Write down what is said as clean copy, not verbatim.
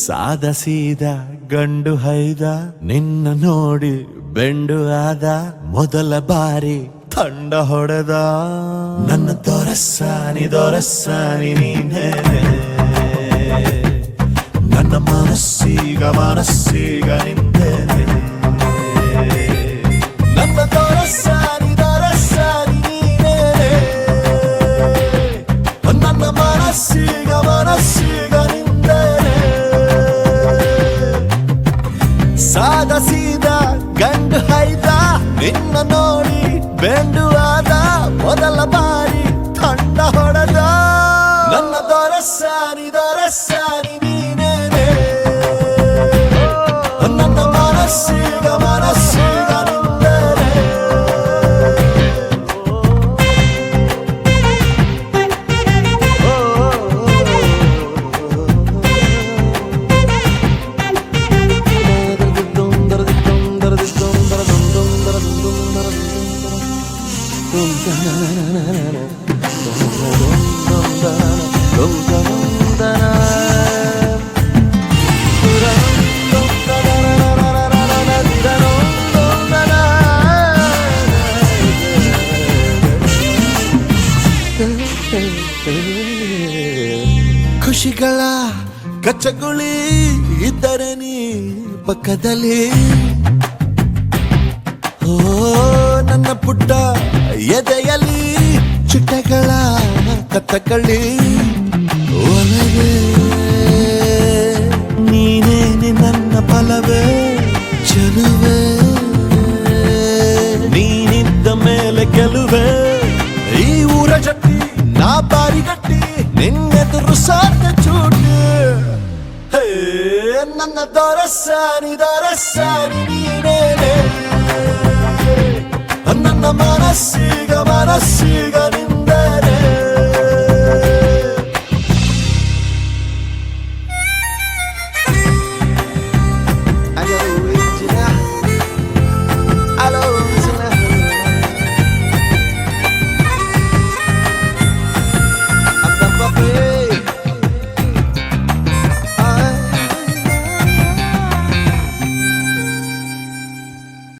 ಸಾದ ಸೀದ ಗಂಡು ಹೈದ ನಿನ್ನ ನೋಡಿ ಬೆಂಡು ಆದ ಮೊದಲ ಬಾರಿ ತಂಡ ಹೊಡೆದ ನನ್ನ ದೊರಸಾನಿ ನೀನೇನೆ ನನ್ನ ಮನಸ್ಸೀಗ ನಿಂದೇನೆ ನನ್ನ ದೊರಸಾನಿ ನೀನೇನೆ ನನ್ನ ಮನಸ್ಸೀಗ ನಿಂದೇನೆ ಸಾದ ಸೀದ ಗಂಡು ಹೈದ ನಿನ್ನ ನೋಡಿ ಬೆಂಡು ಆದ ಮೊದಲ ಬಾರಿ ತಂಡ ಹೊಡೆದ ನನ್ನ ದೊರಸಾನಿ ನೀನೇನೆ ನನ್ನ ಮನಸ್ಸೀಗ ನಿಂದೇನೆ ಖುಷಿಗಳ ಕಚ್ಚಗುಳಿ ಇದ್ದರೆ ನೀ ಪಕ್ಕದಲ್ಲಿ ಓ ನನ್ನ ಪುಟ್ಟ ಎದೆಯಲ್ಲಿ ಚಿಟ್ಟೆಗಳ ಕತ್ತಕಳ್ಳಿ ಒಳಗೆ ನೀನೇನೆ ನನ್ನ ಫಲವೇ ಚೆಲುವೆ ನೀನಿದ್ದ ಮೇಲೆ ಗೆಲುವೆ ಈ ಊರ ಜಟ್ಟಿ ನಾ ಬಾರಿಗಟ್ಟಿ ನಿನ್ನೆದುರು ಸಾಧ್ಯ ಚೂಟಿ ನನ್ನ ದೊರಸಾನಿ ನೀನೇನೆ ನನ್ನ ಮನಸ್ಸೀಗ